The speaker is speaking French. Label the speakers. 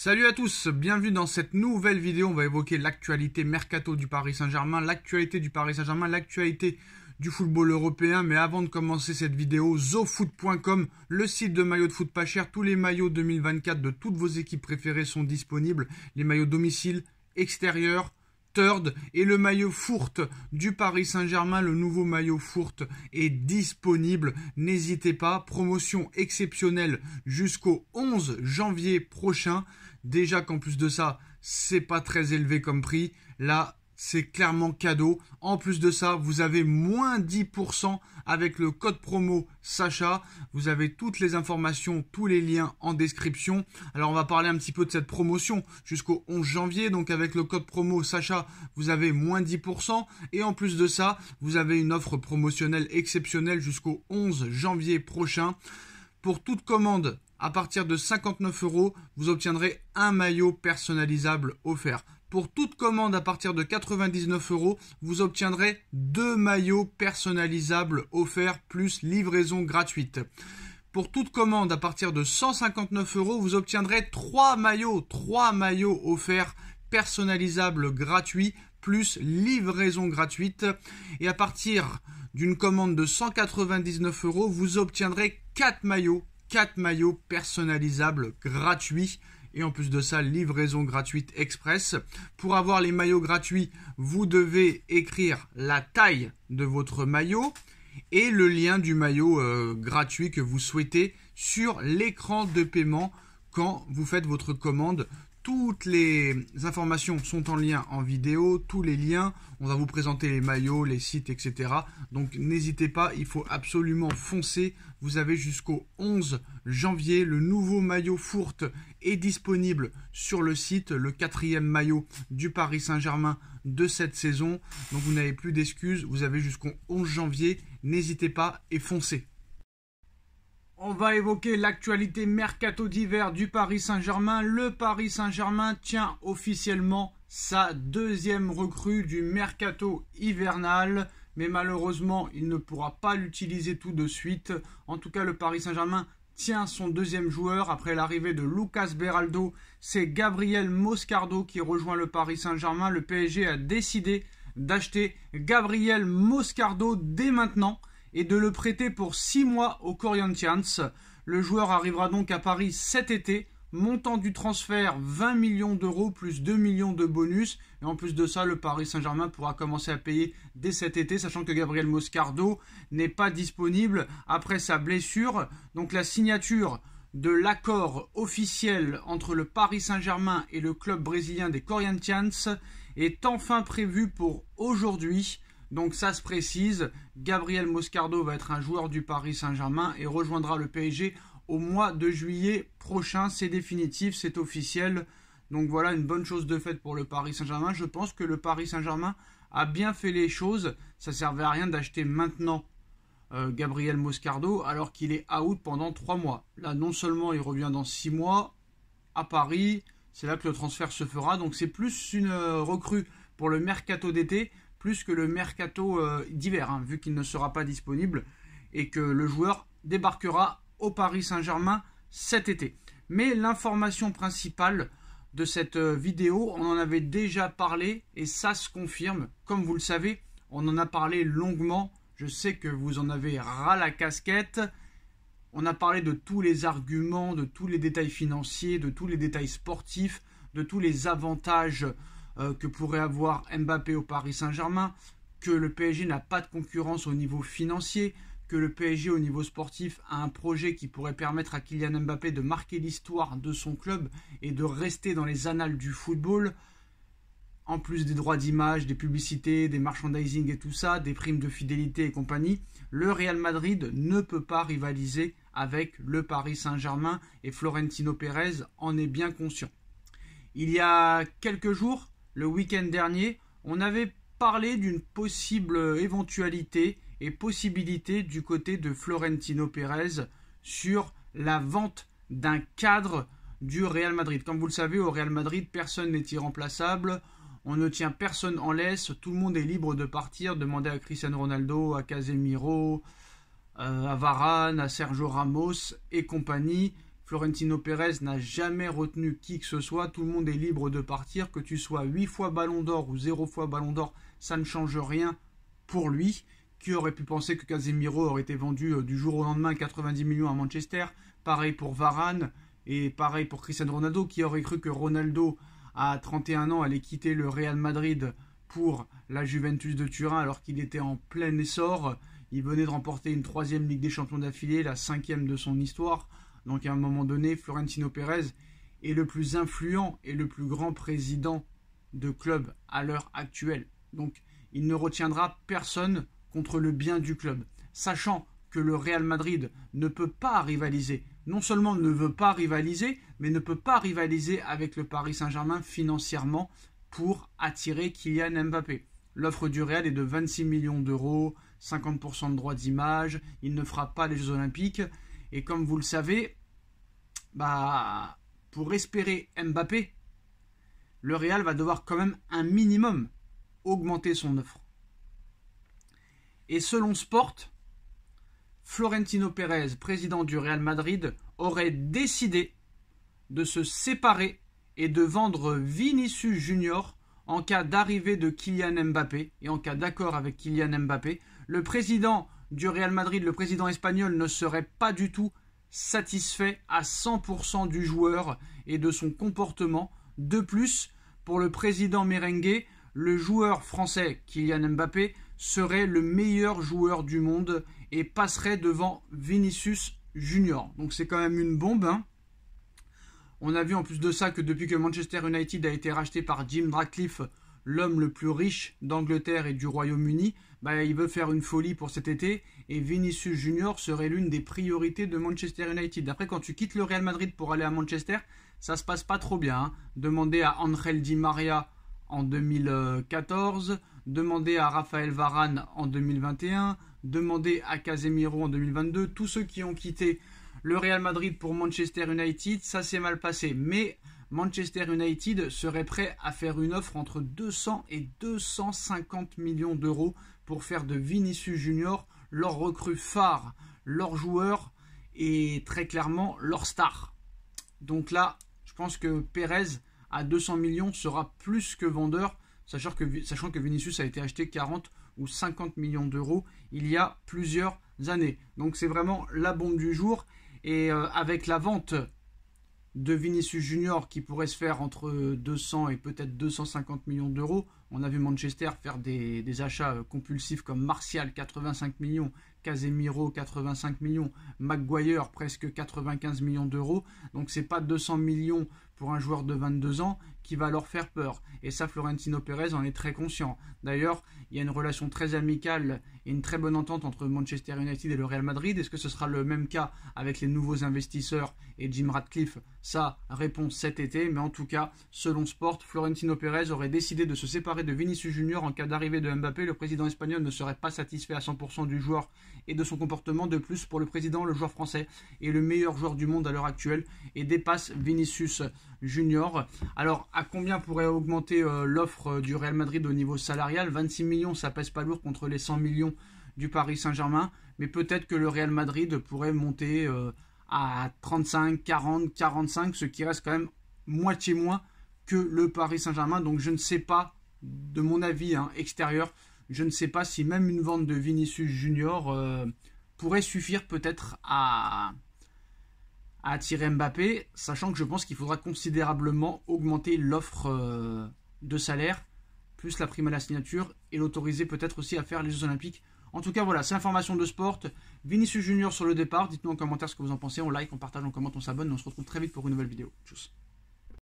Speaker 1: Salut à tous, bienvenue dans cette nouvelle vidéo. On va évoquer l'actualité mercato du Paris Saint-Germain, l'actualité du Paris Saint-Germain, l'actualité du football européen. Mais avant de commencer cette vidéo, zofoot.com, le site de maillots de foot pas cher. Tous les maillots 2024 de toutes vos équipes préférées sont disponibles. Les maillots domicile, extérieur, third et le maillot fourte du Paris Saint-Germain, le nouveau maillot fourte est disponible. N'hésitez pas, promotion exceptionnelle jusqu'au 11 janvier prochain. Déjà qu'en plus de ça, c'est pas très élevé comme prix. Là, c'est clairement cadeau. En plus de ça, vous avez moins 10% avec le code promo Sacha. Vous avez toutes les informations, tous les liens en description. Alors, on va parler un petit peu de cette promotion jusqu'au 11 janvier. Donc, avec le code promo Sacha, vous avez moins 10%. Et en plus de ça, vous avez une offre promotionnelle exceptionnelle jusqu'au 11 janvier prochain. Pour toute commande à partir de 59 €, vous obtiendrez un maillot personnalisable offert. Pour toute commande à partir de 99 €, vous obtiendrez 2 maillots personnalisables offerts plus livraison gratuite. Pour toute commande à partir de 159 €, vous obtiendrez 3 maillots offerts personnalisables gratuits plus livraison gratuite. Et à partir d'une commande de 199 €, vous obtiendrez 4 maillots personnalisables gratuits. Et en plus de ça, livraison gratuite express. Pour avoir les maillots gratuits, vous devez écrire la taille de votre maillot et le lien du maillot gratuit que vous souhaitez sur l'écran de paiement quand vous faites votre commande. Toutes les informations sont en lien en vidéo, tous les liens, on va vous présenter les maillots, les sites, etc. Donc n'hésitez pas, il faut absolument foncer. Vous avez jusqu'au 11 janvier, le nouveau maillot fourte est disponible sur le site, le 4e maillot du Paris Saint-Germain de cette saison. Donc vous n'avez plus d'excuses, vous avez jusqu'au 11 janvier, n'hésitez pas et foncez. On va évoquer l'actualité mercato d'hiver du Paris Saint-Germain. Le Paris Saint-Germain tient officiellement sa 2e recrue du mercato hivernal. Mais malheureusement, il ne pourra pas l'utiliser tout de suite. En tout cas, le Paris Saint-Germain tient son 2e joueur. Après l'arrivée de Lucas Beraldo, c'est Gabriel Moscardo qui rejoint le Paris Saint-Germain. Le PSG a décidé d'acheter Gabriel Moscardo dès maintenant et de le prêter pour 6 mois au Corinthians. Le joueur arrivera donc à Paris cet été. Montant du transfert 20 millions € plus 2 millions de bonus. Et en plus de ça, le Paris Saint-Germain pourra commencer à payer dès cet été, sachant que Gabriel Moscardo n'est pas disponible après sa blessure. Donc la signature de l'accord officiel entre le Paris Saint-Germain et le club brésilien des Corinthians est enfin prévue pour aujourd'hui. Donc ça se précise, Gabriel Moscardo va être un joueur du Paris Saint-Germain et rejoindra le PSG au mois de juillet prochain. C'est définitif, c'est officiel. Donc voilà, une bonne chose de faite pour le Paris Saint-Germain. Je pense que le Paris Saint-Germain a bien fait les choses. Ça ne servait à rien d'acheter maintenant Gabriel Moscardo alors qu'il est out pendant 3 mois. Là, non seulement il revient dans 6 mois à Paris, c'est là que le transfert se fera. Donc c'est plus une recrue pour le mercato d'été, plus que le mercato d'hiver, vu qu'il ne sera pas disponible et que le joueur débarquera au Paris Saint-Germain cet été. Mais l'information principale de cette vidéo, on en avait déjà parlé et ça se confirme. Comme vous le savez, on en a parlé longuement. Je sais que vous en avez ras la casquette. On a parlé de tous les arguments, de tous les détails financiers, de tous les détails sportifs, de tous les avantages que pourrait avoir Mbappé au Paris Saint-Germain, que le PSG n'a pas de concurrence au niveau financier, que le PSG au niveau sportif a un projet qui pourrait permettre à Kylian Mbappé de marquer l'histoire de son club et de rester dans les annales du football, en plus des droits d'image, des publicités, des merchandising et tout ça, des primes de fidélité et compagnie. Le Real Madrid ne peut pas rivaliser avec le Paris Saint-Germain et Florentino Pérez en est bien conscient. Il y a quelques jours, le week-end dernier, on avait parlé d'une possible éventualité et possibilité du côté de Florentino Pérez sur la vente d'un cadre du Real Madrid. Comme vous le savez, au Real Madrid, personne n'est irremplaçable. On ne tient personne en laisse. Tout le monde est libre de partir. Demandez à Cristiano Ronaldo, à Casemiro, à Varane, à Sergio Ramos et compagnie. Florentino Pérez n'a jamais retenu qui que ce soit. Tout le monde est libre de partir. Que tu sois 8 fois Ballon d'Or ou 0 fois Ballon d'Or, ça ne change rien pour lui. Qui aurait pu penser que Casemiro aurait été vendu du jour au lendemain 90 millions à Manchester? Pareil pour Varane et pareil pour Cristiano Ronaldo. Qui aurait cru que Ronaldo, à 31 ans, allait quitter le Real Madrid pour la Juventus de Turin alors qu'il était en plein essor? Il venait de remporter une 3e Ligue des Champions d'affilée, la 5e de son histoire. Donc à un moment donné, Florentino Pérez est le plus influent et le plus grand président de club à l'heure actuelle. Donc il ne retiendra personne contre le bien du club. Sachant que le Real Madrid ne peut pas rivaliser, non seulement ne veut pas rivaliser, mais ne peut pas rivaliser avec le Paris Saint-Germain financièrement pour attirer Kylian Mbappé. L'offre du Real est de 26 millions d'euros, 50% de droits d'image, il ne fera pas les Jeux Olympiques. Et comme vous le savez, pour espérer Mbappé, le Real va devoir quand même un minimum augmenter son offre. Et selon Sport, Florentino Pérez, président du Real Madrid, aurait décidé de se séparer et de vendre Vinicius Junior en cas d'arrivée de Kylian Mbappé et en cas d'accord avec Kylian Mbappé. Le président du Real Madrid, le président espagnol, ne serait pas du tout satisfait à 100% du joueur et de son comportement. De plus, pour le président merengue, le joueur français Kylian Mbappé serait le meilleur joueur du monde et passerait devant Vinicius Junior. Donc c'est quand même une bombe, hein. On a vu en plus de ça que depuis que Manchester United a été racheté par Jim Ratcliffe, l'homme le plus riche d'Angleterre et du Royaume-Uni, il veut faire une folie pour cet été et Vinicius Junior serait l'une des priorités de Manchester United. Après, quand tu quittes le Real Madrid pour aller à Manchester, ça se passe pas trop bien, hein. Demandez à Ángel Di María en 2014, demandez à Raphaël Varane en 2021, demandez à Casemiro en 2022. Tous ceux qui ont quitté le Real Madrid pour Manchester United, ça s'est mal passé. Mais Manchester United serait prêt à faire une offre entre 200 et 250 millions d'euros pour faire de Vinicius Junior leur recrue phare, leur joueur et très clairement leur star. Donc là, je pense que Pérez à 200 millions sera plus que vendeur, sachant que Vinicius a été acheté 40 ou 50 millions d'euros il y a plusieurs années. Donc c'est vraiment la bombe du jour. Et avec la vente de Vinicius Junior qui pourrait se faire entre 200 et peut-être 250 millions d'euros, on a vu Manchester faire des achats compulsifs comme Martial 85 millions, Casemiro 85 millions, Maguire presque 95 millions d'euros. Donc c'est pas 200 millions pour un joueur de 22 ans qui va leur faire peur. Et ça, Florentino Pérez en est très conscient. D'ailleurs, il y a une relation très amicale et une très bonne entente entre Manchester United et le Real Madrid. Est-ce que ce sera le même cas avec les nouveaux investisseurs et Jim Ratcliffe? Ça, réponse cet été. Mais en tout cas, selon Sport, Florentino Pérez aurait décidé de se séparer de Vinicius Junior en cas d'arrivée de Mbappé. Le président espagnol ne serait pas satisfait à 100% du joueur et de son comportement. De plus, pour le président, le joueur français est le meilleur joueur du monde à l'heure actuelle et dépasse Vinicius Junior. Alors, à combien pourrait augmenter l'offre du Real Madrid au niveau salarial? 26 millions, ça pèse pas lourd contre les 100 millions du Paris Saint-Germain. Mais peut-être que le Real Madrid pourrait monter à 35, 40, 45, ce qui reste quand même moitié moins que le Paris Saint-Germain. Donc je ne sais pas, de mon avis extérieur, je ne sais pas si même une vente de Vinicius Junior pourrait suffire peut-être à attirer Mbappé, sachant que je pense qu'il faudra considérablement augmenter l'offre de salaire, plus la prime à la signature, et l'autoriser peut-être aussi à faire les Jeux Olympiques. En tout cas, voilà, c'est l'information de Sport. Vinicius Junior sur le départ. Dites-nous en commentaire ce que vous en pensez. On like, on partage, on commente, on s'abonne. On se retrouve très vite pour une nouvelle vidéo. Tchuss.